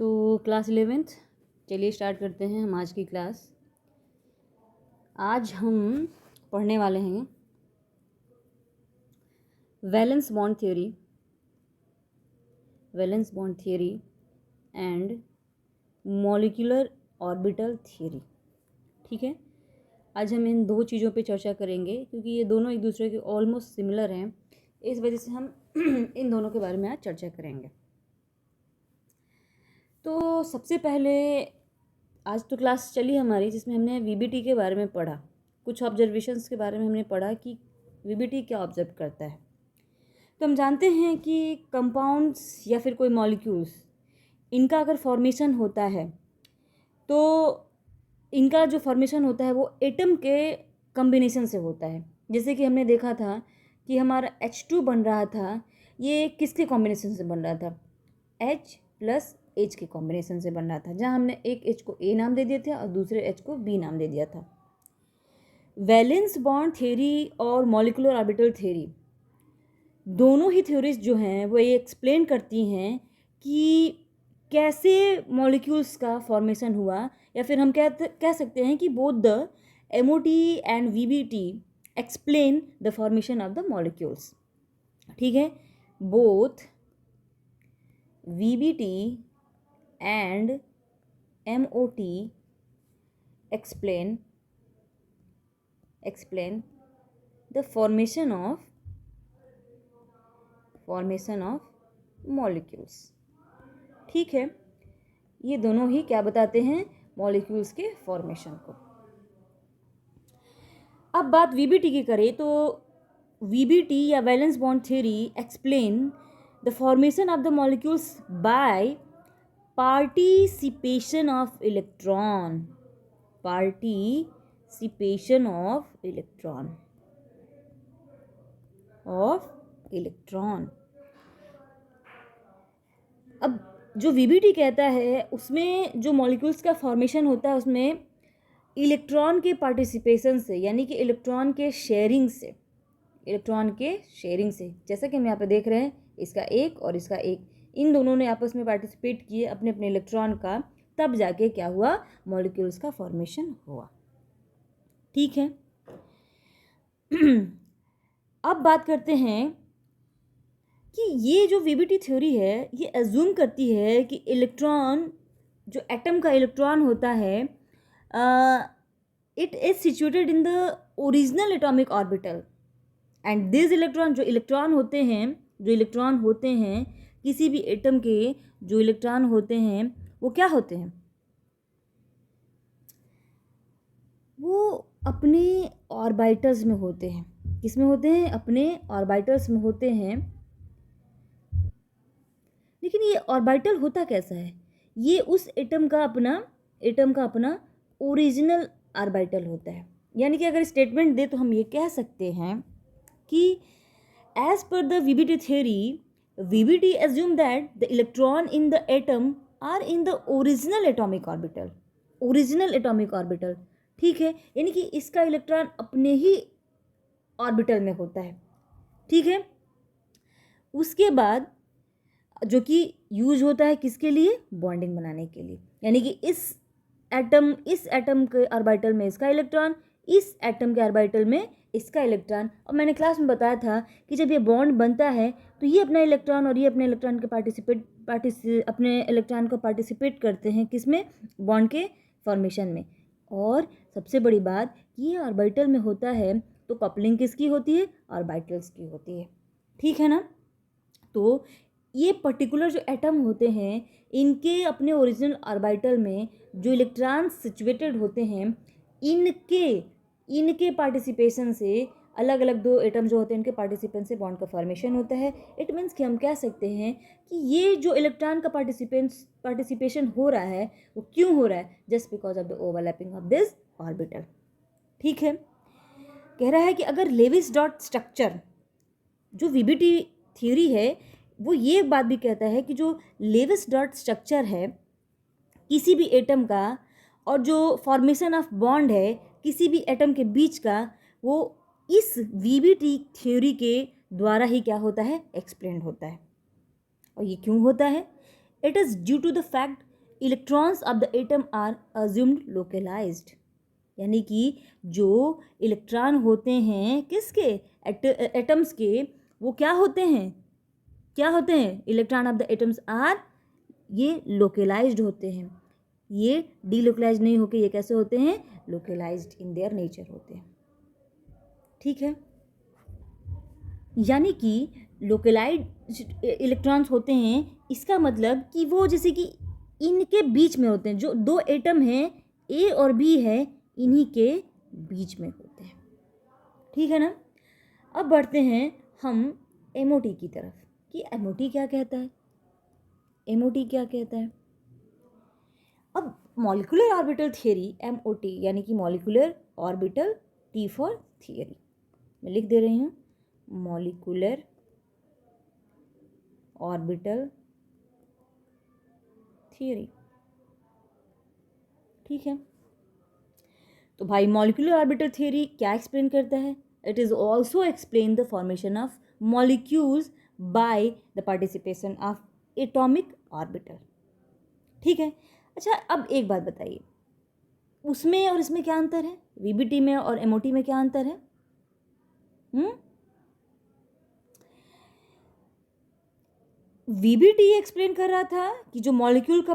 तो class 11th, चलिए start करते हैं हम आज की क्लास। आज हम पढ़ने वाले हैं valence bond theory and molecular orbital theory. ठीक है, आज हम इन दो चीज़ों पे चर्चा करेंगे क्योंकि ये दोनों एक दूसरे के ऑलमोस्ट सिमिलर हैं, इस वजह से हम इन दोनों के बारे में आज चर्चा करेंगे। तो सबसे पहले आज तो क्लास चली हमारी जिसमें हमने वीबीटी के बारे में पढ़ा, कुछ ऑब्जर्वेशंस के बारे में हमने पढ़ा कि वीबीटी क्या ऑब्जर्व करता है। तो हम जानते हैं कि कंपाउंड्स या फिर कोई मॉलिक्यूल्स, इनका अगर फॉर्मेशन होता है तो इनका जो फॉर्मेशन होता है वो एटम के कम्बिनेशन से होता है। जैसे कि हमने देखा था कि हमारा H2 बन रहा था, ये किसके कॉम्बिनेशन से बन रहा था? H प्लस H के कॉम्बिनेशन से बन रहा था, जहाँ हमने एक H को A नाम दे दिया था और दूसरे H को B नाम दे दिया था। वैलेंस बॉन्ड थ्योरी और मॉलिक्यूलर ऑर्बिटल थ्योरी, दोनों ही थ्योरीज जो हैं वो ये एक्सप्लेन करती हैं कि कैसे मॉलिक्यूल्स का फॉर्मेशन हुआ, या फिर हम कह सकते हैं कि both the MOT and VBT explain the formation of the molecules. ठीक है, both VBT and MOT explain the formation of molecules। ठीक है, ये दोनों ही क्या बताते हैं? मॉलिक्यूल्स के फॉर्मेशन को। अब बात VBT की करें तो VBT या valence bond theory explain the formation of the molecules by participation of electron अब जो VBT कहता है उसमें जो मॉलिक्यूल्स का फॉर्मेशन होता है उसमें इलेक्ट्रॉन के पार्टिसिपेशन से, यानी कि इलेक्ट्रॉन के शेयरिंग से, जैसा कि हम यहाँ पे देख रहे हैं, इसका एक और इसका एक, इन दोनों ने आपस में पार्टिसिपेट किए अपने अपने इलेक्ट्रॉन का, तब जाके क्या हुआ? मॉलिक्यूल्स का फॉर्मेशन हुआ। ठीक है, अब बात करते हैं कि ये जो VBT थ्योरी है ये एज्यूम करती है कि इलेक्ट्रॉन, जो एटम का इलेक्ट्रॉन होता है, it is situated in the original atomic orbital, and this electron, जो इलेक्ट्रॉन होते हैं किसी भी एटम के, जो इलेक्ट्रॉन होते हैं वो क्या होते हैं? वो अपने ऑर्बिटल्स में होते हैं। किस में होते हैं? अपने ऑर्बिटल्स में होते हैं। लेकिन ये ऑर्बिटल होता कैसा है? ये उस एटम का अपना ओरिजिनल ऑर्बिटल होता है। यानी कि अगर स्टेटमेंट दे तो हम ये कह सकते हैं कि as per the VBT theory, VBT assume that the electron in the atom are in the original atomic orbital। ठीक है, यानी कि इसका इलेक्ट्रॉन अपने ही ऑर्बिटल में होता है। ठीक है, उसके बाद जो कि यूज होता है किसके लिए? बॉन्डिंग बनाने के लिए। यानी कि इस एटम के ऑर्बिटल में इसका इलेक्ट्रॉन, इस एटम के ऑर्बिटल में इसका इलेक्ट्रॉन। और मैंने क्लास में बताया था कि जब ये बॉन्ड बनता है तो ये अपना इलेक्ट्रॉन और ये अपने इलेक्ट्रॉन के अपने इलेक्ट्रॉन को पार्टिसिपेट करते हैं किसमें? बॉन्ड के फॉर्मेशन में। और सबसे बड़ी बात, ये ऑर्बिटल में होता है तो कपलिंग किसकी होती है? ऑर्बिटल्स की होती है। ठीक है ना? तो ये पर्टिकुलर जो एटम होते हैं, इनके अपने ओरिजिनल ऑर्बिटल में जो इलेक्ट्रॉन सिचुएटेड होते हैं, इनके पार्टिसिपेशन से, अलग अलग दो एटम जो होते हैं इनके पार्टिसिपेशन से बॉन्ड का फॉर्मेशन होता है। इट मीन्स कि हम कह सकते हैं कि ये जो इलेक्ट्रॉन का पार्टिसिपेशन हो रहा है वो क्यों हो रहा है? Just because of the overlapping of this orbital. ठीक है, कह रहा है कि अगर लेविस डॉट स्ट्रक्चर, जो VBT थ्योरी है वो ये बात भी कहता है कि जो लेविस डॉट स्ट्रक्चर है किसी भी एटम का, और जो फॉर्मेशन ऑफ बॉन्ड है किसी भी एटम के बीच का, वो इस VBT थ्योरी के द्वारा ही क्या होता है? एक्सप्लेन होता है। और ये क्यों होता है? It is due to the fact electrons of the atom are assumed localized, यानी कि जो इलेक्ट्रॉन होते हैं किसके, एटम्स के, वो क्या होते हैं electron of the atoms are, ये लोकलाइज्ड होते हैं, ये डीलोकलाइज्ड नहीं होके ये कैसे होते हैं, लोकलाइज्ड इन देयर नेचर होते हैं। ठीक है, यानी कि लोकलाइज्ड इलेक्ट्रॉन्स होते हैं, इसका मतलब कि वो जैसे कि इनके बीच में होते हैं, जो दो एटम हैं ए और बी है, इन्हीं के बीच में होते हैं। ठीक है ना। अब बढ़ते हैं हम एमओटी की तरफ कि एमओटी क्या कहता है। एमओटी क्या कहता है, अब मॉलिक्यूलर ऑर्बिटल थियरी एमओटी यानी कि molecular orbital, T for theory, मैं लिख दे रही हूँ, मॉलिक्यूलर ऑर्बिटल थियरी। ठीक है, तो भाई मॉलिक्यूलर ऑर्बिटल थियरी क्या एक्सप्लेन करता है, it is also explain the formation of molecules by the participation of atomic orbital. ठीक है, अच्छा अब एक बात बताइए, उसमें और इसमें क्या अंतर है, वीबीटी में और एमओटी में क्या अंतर है? वीबीटी एक्सप्लेन कर रहा था कि जो मॉलिक्यूल का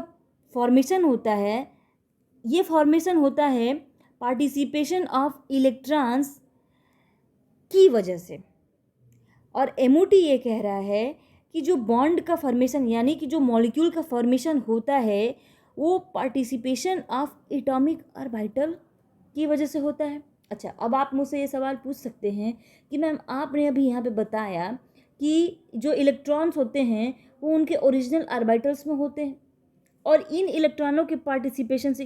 फॉर्मेशन होता है, ये फॉर्मेशन होता है पार्टिसिपेशन ऑफ इलेक्ट्रॉन्स की वजह से, और एमओटी ये कह रहा है कि जो बॉन्ड का फॉर्मेशन यानी कि जो मॉलिक्यूल का फॉर्मेशन होता है वो पार्टिसिपेशन ऑफ एटॉमिक ऑर्बिटल की वजह से होता है। अच्छा, अब आप मुझसे ये सवाल पूछ सकते हैं कि मैम आपने अभी यहाँ पे बताया कि जो इलेक्ट्रॉन्स होते हैं वो उनके ओरिजिनल ऑर्बिटल्स में होते हैं, और इन इलेक्ट्रॉनों के पार्टिसिपेशन से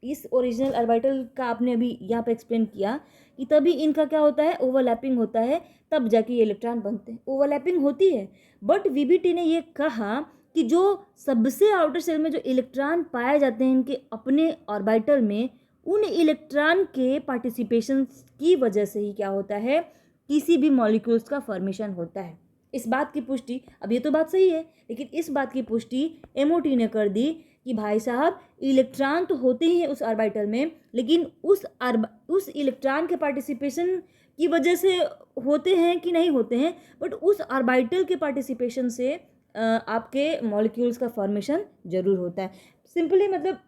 इस ओरिजिनल ऑर्बिटल का आपने अभी यहाँ पे एक्सप्लेन किया कि तभी इनका क्या होता है, ओवरलैपिंग होता है, तब जाके ये इलेक्ट्रॉन बनते हैं, ओवरलैपिंग होती है। बट वीबीटी ने ये कहा कि जो सबसे आउटर सेल में जो इलेक्ट्रॉन पाए जाते हैं इनके अपने ऑर्बिटल में, उन इलेक्ट्रॉन के पार्टिसिपेशन की वजह से ही क्या होता है, किसी भी मॉलिक्यूल्स का फॉर्मेशन होता है। इस बात की पुष्टि, अब ये तो बात सही है, लेकिन इस बात की पुष्टि एमओटी ने कर दी कि भाई साहब इलेक्ट्रॉन तो होते ही हैं उस ऑर्बिटल में, लेकिन उस इलेक्ट्रॉन के पार्टिसिपेशन की वजह से होते हैं कि नहीं होते हैं, बट उस ऑर्बिटल के पार्टिसिपेशन से आपके मॉलिक्यूल्स का फॉर्मेशन जरूर होता है। सिंपली मतलब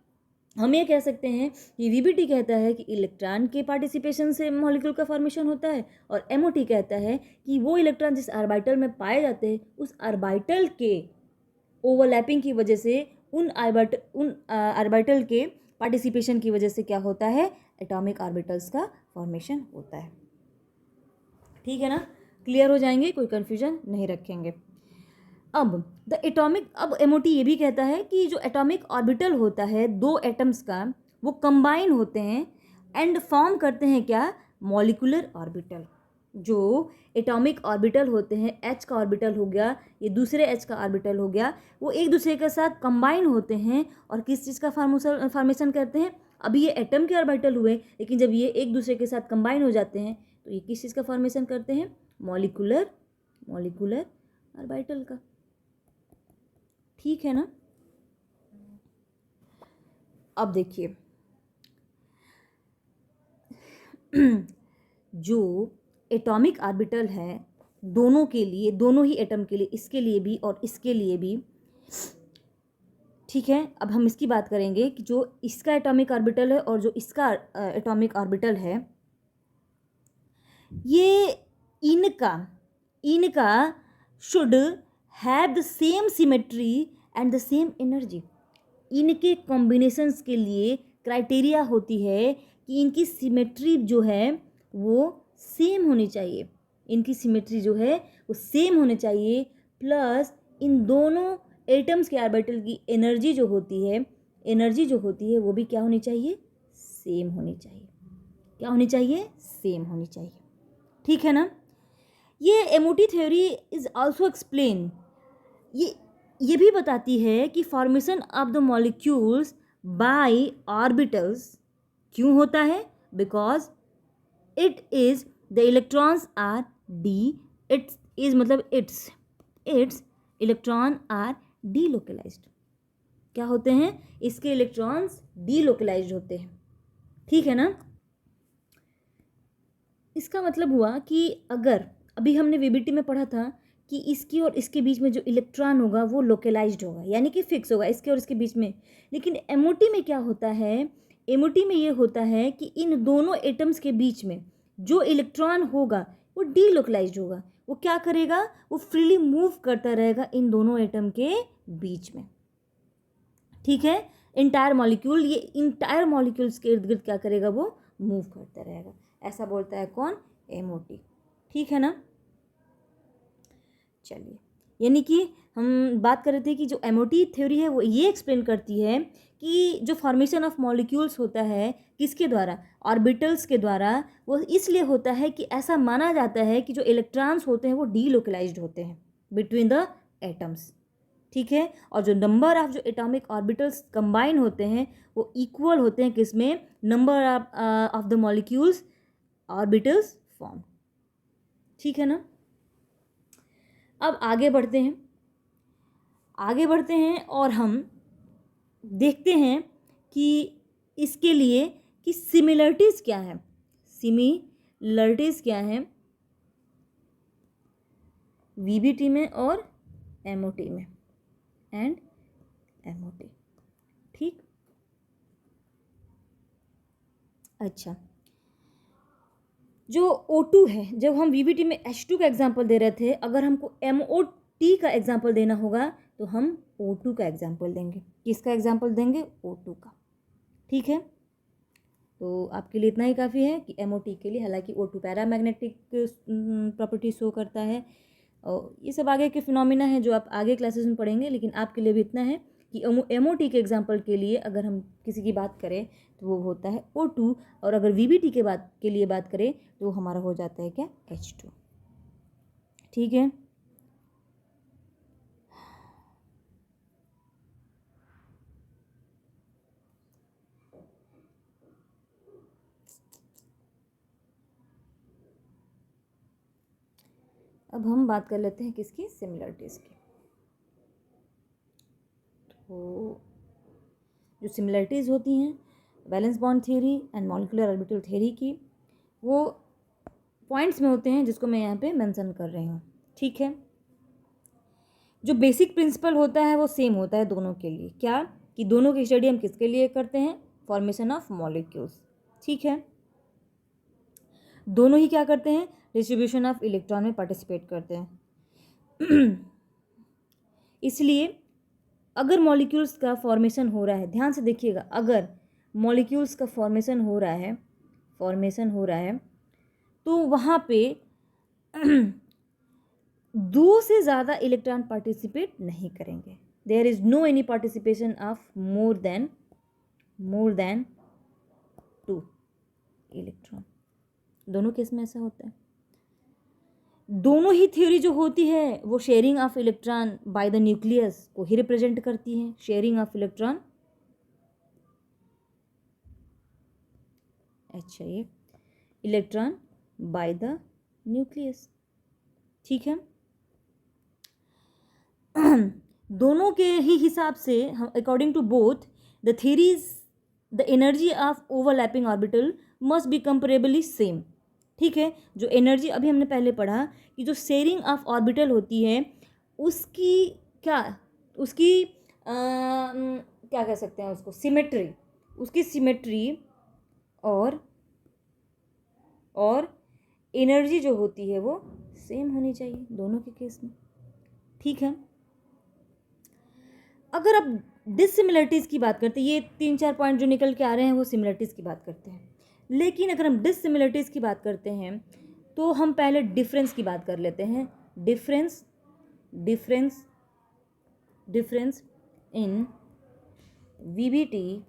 हम ये कह सकते हैं कि वीबीटी कहता है कि इलेक्ट्रॉन के पार्टिसिपेशन से मॉलिक्यूल का फॉर्मेशन होता है, और एमओटी कहता है कि वो इलेक्ट्रॉन जिस ऑर्बिटल में पाए जाते हैं उस ऑर्बिटल के ओवरलैपिंग की वजह से उन ऑर्बिटल के पार्टिसिपेशन की वजह से क्या होता है, एटॉमिक ऑर्बिटल्स का फॉर्मेशन होता है। ठीक है ना, क्लियर हो जाएंगे, कोई कन्फ्यूजन नहीं रखेंगे। अब एमओटी ये भी कहता है कि जो एटॉमिक ऑर्बिटल होता है दो एटम्स का, वो कंबाइन होते हैं एंड फॉर्म करते हैं क्या, मॉलिक्यूलर ऑर्बिटल। जो एटॉमिक ऑर्बिटल होते हैं, एच का ऑर्बिटल हो गया, ये दूसरे एच का ऑर्बिटल हो गया, वो एक दूसरे के साथ कंबाइन होते हैं और किस चीज़ का फॉर्मेशन करते हैं, अभी ये एटम के ऑर्बिटल हुए, लेकिन जब ये एक दूसरे के साथ कंबाइन हो जाते हैं तो ये किस चीज़ का फॉर्मेशन करते हैं, मॉलिक्यूलर ऑर्बिटल का। ठीक है ना। अब देखिए जो एटॉमिक ऑर्बिटल है दोनों के लिए, दोनों ही एटम के लिए, इसके लिए भी और इसके लिए भी, ठीक है। अब हम इसकी बात करेंगे कि जो इसका एटॉमिक ऑर्बिटल है और जो इसका एटॉमिक ऑर्बिटल है, ये इनका should have the same symmetry and the same energy. इनके कॉम्बिनेशंस के लिए क्राइटेरिया होती है कि इनकी सिमेट्री जो है वो सेम होनी चाहिए, इनकी सिमेट्री जो है वो सेम होनी चाहिए, प्लस इन दोनों एटम्स के ऑर्बिटल की एनर्जी जो होती है वो भी क्या होनी चाहिए, सेम होनी चाहिए। क्या होनी चाहिए, सेम होनी चाहिए। ठीक है ना। ये MOT theory is also explain, ये भी बताती है कि formation of the molecules by orbitals क्यों होता है, because it is the electrons are de, it's electron are delocalized. क्या होते हैं, इसके इलेक्ट्रॉन्स डीलोकलाइज्ड होते हैं, ठीक है ना। इसका मतलब हुआ कि अगर अभी हमने वीबीटी में पढ़ा था कि इसकी और इसके बीच में जो इलेक्ट्रॉन होगा वो लोकलाइज्ड होगा, यानी कि फिक्स होगा इसके और इसके बीच में। लेकिन एमओटी में क्या होता है, एमओटी में ये होता है कि इन दोनों एटम्स के बीच में जो इलेक्ट्रॉन होगा वो डीलोकलाइज्ड होगा। वो क्या करेगा, वो फ्रीली मूव करता रहेगा इन दोनों एटम के बीच में, ठीक है। इंटायर मॉलिक्यूल, ये इंटायर मॉलिक्यूल्स के इर्द गिर्द क्या करेगा, वो मूव करता रहेगा। ऐसा बोलता है कौन, एमओटी, ठीक है ना। चलिए, यानी कि हम बात कर रहे थे कि जो एमओटी थ्योरी है वो ये एक्सप्लेन करती है कि जो फॉर्मेशन ऑफ मॉलिक्यूल्स होता है किसके द्वारा, ऑर्बिटल्स के द्वारा। वो इसलिए होता है कि ऐसा माना जाता है कि जो इलेक्ट्रॉन्स होते हैं वो डीलोकलाइज्ड होते हैं बिटवीन द एटम्स, ठीक है। और जो नंबर ऑफ जो एटॉमिक ऑर्बिटल्स कंबाइन होते हैं वो इक्वल होते हैं किसमें, number of the molecules orbitals form, ठीक है ना। अब आगे बढ़ते हैं, आगे बढ़ते हैं और हम देखते हैं कि इसके लिए कि सिमिलरिटीज़ क्या है, सिमिलरिटीज़ क्या है वीबीटी में और एमओटी में एंड एमओटी, ठीक। अच्छा, जो O2 है, जब हम वीबीटी में H2 का एग्जाम्पल दे रहे थे, अगर हमको MOT का एग्जाम्पल देना होगा तो हम O2 का एग्जाम्पल देंगे। किसका एग्जाम्पल देंगे, O2 का, ठीक है। तो आपके लिए इतना ही काफ़ी है कि MOT के लिए, हालांकि O2 पैरामैग्नेटिक प्रॉपर्टी शो करता है और ये सब आगे के फिनोमिना है जो आप आगे क्लासेस में पढ़ेंगे, लेकिन आपके लिए भी इतना है कि MOT के एग्जाम्पल के लिए अगर हम किसी की बात करें तो वो होता है O2, और अगर VBT के लिए बात करें तो हमारा हो जाता है क्या, H2, ठीक है। अब हम बात कर लेते हैं किसकी, सिमिलरिटीज़ की। तो जो सिमिलरिटीज़ होती हैं valence bond theory and molecular orbital theory की, वो पॉइंट्स में होते हैं जिसको मैं यहाँ पे मेंशन कर रही हूँ, ठीक है। जो बेसिक प्रिंसिपल होता है वो सेम होता है दोनों के लिए, क्या कि दोनों की स्टडी हम किसके लिए करते हैं, फॉर्मेशन ऑफ मॉलिक्यूल्स, ठीक है। दोनों ही क्या करते हैं, डिस्ट्रीब्यूशन ऑफ इलेक्ट्रॉन में पार्टिसिपेट करते हैं। इसलिए अगर मॉलिक्यूल्स का फॉर्मेशन हो रहा है, ध्यान से देखिएगा, अगर मॉलिक्यूल्स का फॉर्मेशन हो रहा है तो वहाँ पे दो से ज़्यादा इलेक्ट्रॉन पार्टिसिपेट नहीं करेंगे। There is no any participation of more than 2 electron. दोनों केस में ऐसा होता है। दोनों ही थ्योरी जो होती है वो sharing of electron by the nucleus को ही रिप्रेजेंट करती है, शेयरिंग ऑफ इलेक्ट्रॉन। अच्छा, ये इलेक्ट्रॉन बाय द न्यूक्लियस, ठीक है। दोनों के ही हिसाब से हम according to both the theories the energy of overlapping orbital must be comparably same, ठीक है। जो एनर्जी अभी हमने पहले पढ़ा कि जो शेयरिंग ऑफ ऑर्बिटल होती है उसकी क्या, उसकी क्या कह सकते हैं उसको, सिमेट्री, उसकी सिमेट्री और एनर्जी जो होती है वो सेम होनी चाहिए दोनों के केस में, ठीक है। अगर आप डिससिमिलरिटीज़ की बात करते हैं, ये 3-4 पॉइंट जो निकल के आ रहे हैं वो सिमिलरिटीज़ की बात करते हैं, लेकिन अगर हम डिससिमिलरिटीज़ की बात करते हैं तो हम पहले डिफरेंस की बात कर लेते हैं। Difference in VBT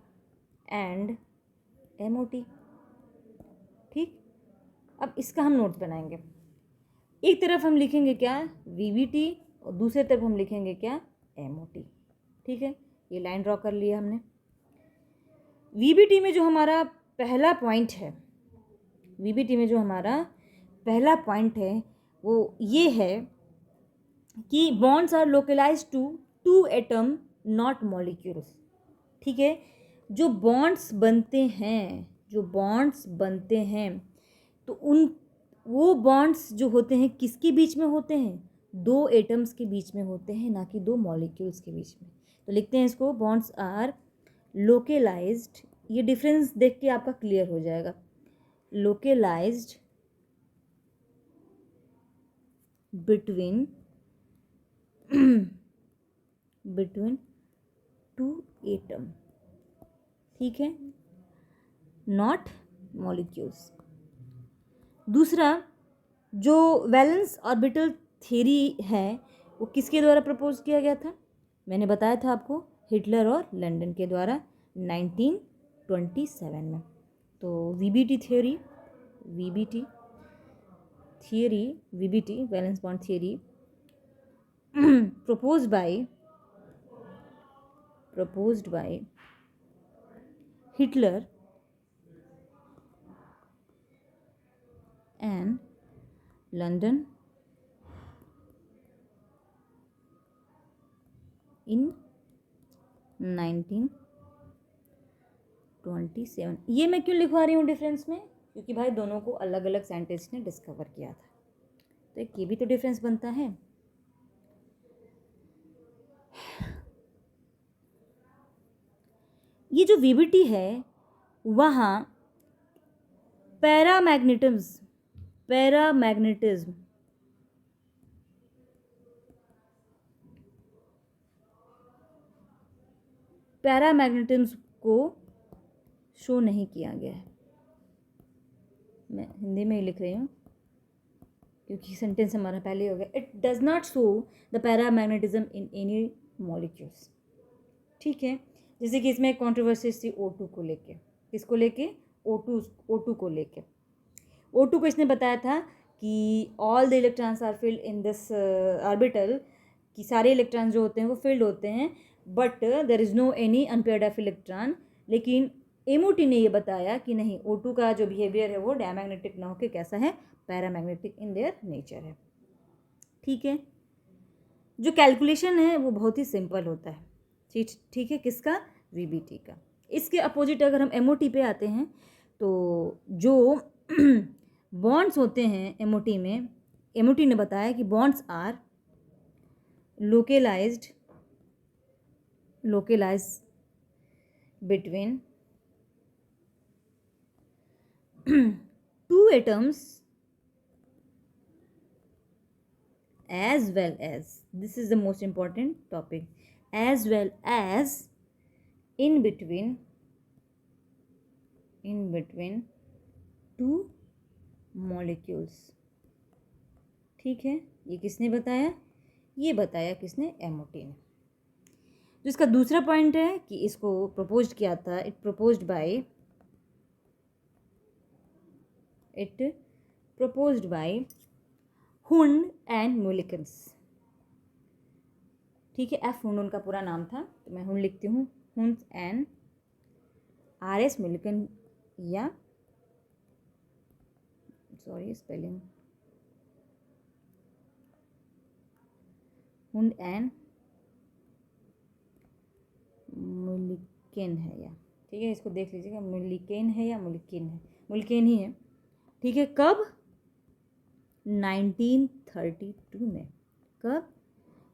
and MOT, ठीक। अब इसका हम नोट्स बनाएंगे। एक तरफ हम लिखेंगे क्या, वीबीटी, और दूसरे तरफ हम लिखेंगे क्या, एमओटी, ठीक है। ये लाइन ड्रॉ कर लिया हमने। वीबीटी में जो हमारा पहला पॉइंट है, वीबीटी में जो हमारा पहला पॉइंट है वो ये है कि bonds are localized to 2 atom not molecules. ठीक है, जो बॉन्ड्स बनते हैं तो उन वो बॉन्ड्स जो होते हैं किसके बीच में होते हैं, दो एटम्स के बीच में होते हैं, ना कि दो मॉलिक्यूल्स के बीच में। तो लिखते हैं इसको, बॉन्ड्स आर लोकेलाइज्ड, ये डिफरेंस देख के आपका क्लियर हो जाएगा, लोकेलाइज्ड बिटवीन टू एटम। ठीक है, नॉट मॉलिक्यूल्स। दूसरा, जो वैलेंस ऑर्बिटल थ्योरी है वो किसके द्वारा प्रपोज किया गया था, मैंने बताया था आपको, हिटलर और लंदन के द्वारा 1927 में। तो VBT theory, valence bond theory proposed by Hitler and London in 1927। ये मैं क्यों लिखवा रही हूँ डिफरेंस में, क्योंकि भाई दोनों को अलग अलग साइंटिस्ट ने डिस्कवर किया था, तो एक ये भी तो डिफरेंस बनता है। ये जो वीबीटी है वहाँ पैरामैग्नेटिज्म को शो नहीं किया गया है। मैं हिंदी में ही लिख रही हूँ क्योंकि सेंटेंस हमारा पहले ही हो गया, it does not show the paramagnetism in any molecules. ठीक है, जैसे कि इसमें कॉन्ट्रोवर्सीज थी O2 को लेके, किसको लेके, O2 को लेके। O2 को इसने बताया था कि all the electrons are filled in this orbital, कि सारे इलेक्ट्रॉन जो होते हैं वो फिल्ड होते हैं, but there is no any unpaired of electron. लेकिन एमओटी ने ये बताया कि नहीं, O2 का जो बिहेवियर है वो डायमैग्नेटिक ना होकर कैसा है, पैरामैग्नेटिक इन देयर नेचर है। ठीक है, जो कैलकुलेशन है वो बहुत ही सिंपल होता है। ठीक है, किसका, वीबीटी का। इसके अपोजिट अगर हम एमओटी पे आते हैं तो जो बॉन्ड्स होते हैं एमओटी में, एमओटी ने बताया कि bonds are localized between two atoms as well as, this is the most important topic, as well as in between two molecules। ठीक है, ये किसने बताया, ये बताया किसने, एमओटी ने। तो इसका दूसरा पॉइंट है कि इसको प्रपोज किया था, it proposed by Hund and Mullikens. ठीक है, एफ हुंड उनका पूरा नाम था, तो मैं हुंड लिखती हूँ, हुंड एंड RS मुलिकन, या sorry spelling, Hund and Mulliken है, या ठीक है, इसको देख लीजिएगा, मुलिकन है या मुलिकिन है, मुलिकन ही है। ठीक है, कब, 1932 में, कब,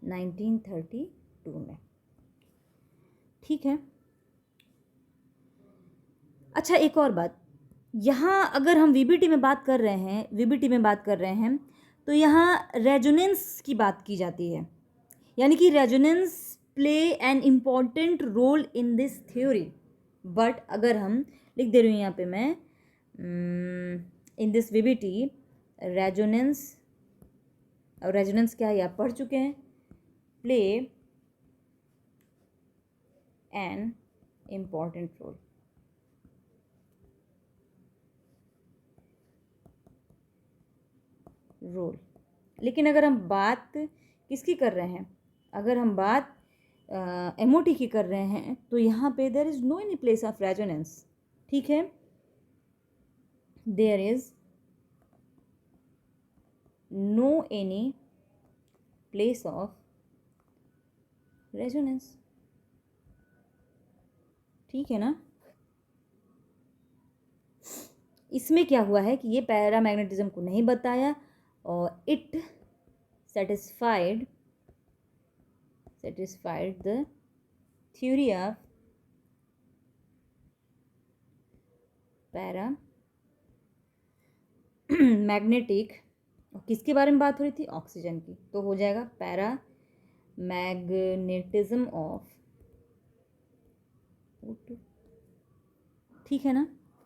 1932 में। ठीक है, अच्छा एक और बात, यहाँ अगर हम वीबीटी में बात कर रहे हैं तो यहाँ रेजोनेंस की बात की जाती है, यानी कि resonance play an important role in this theory. But अगर हम लिख दे रही हूँ यहाँ पे मैं, इन दिस वीबीटी रेजोनेंस क्या है, आप पढ़ चुके हैं, प्ले एन इम्पॉर्टेंट रोल। लेकिन अगर हम बात किसकी कर रहे हैं, अगर हम बात एमओटी की कर रहे हैं तो यहाँ पे there is no any place of resonance. ठीक है, there is no any place of resonance. ठीक है ना। इसमें क्या हुआ है कि ये पैरामैग्नेटिज्म को नहीं बताया और it satisfied the theory of paramagnetic. और किसके बारे में बात हो रही थी? ऑक्सीजन की। तो हो जाएगा पैरामैग्नेटिज्म ऑफ, ठीक है ना।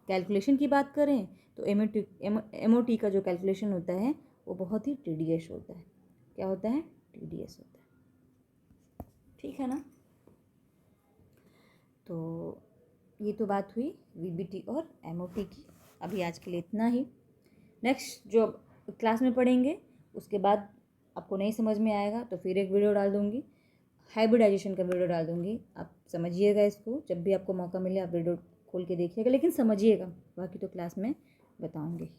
कैलकुलेशन की बात करें तो एमओटी का जो कैलकुलेशन होता है वो बहुत ही टीडियस होता है। क्या होता है? टीडियस होता है, ठीक है ना। तो ये तो बात हुई वीबीटी और एमओटी की। अभी आज के लिए इतना ही। नेक्स्ट जो क्लास में पढ़ेंगे उसके बाद आपको नहीं समझ में आएगा तो फिर एक वीडियो डाल दूँगी, हाइब्रिडाइजेशन का वीडियो डाल दूँगी। आप समझिएगा इसको, जब भी आपको मौका मिले आप वीडियो खोल के देखिएगा, लेकिन समझिएगा, बाकी तो क्लास में बताऊँगी।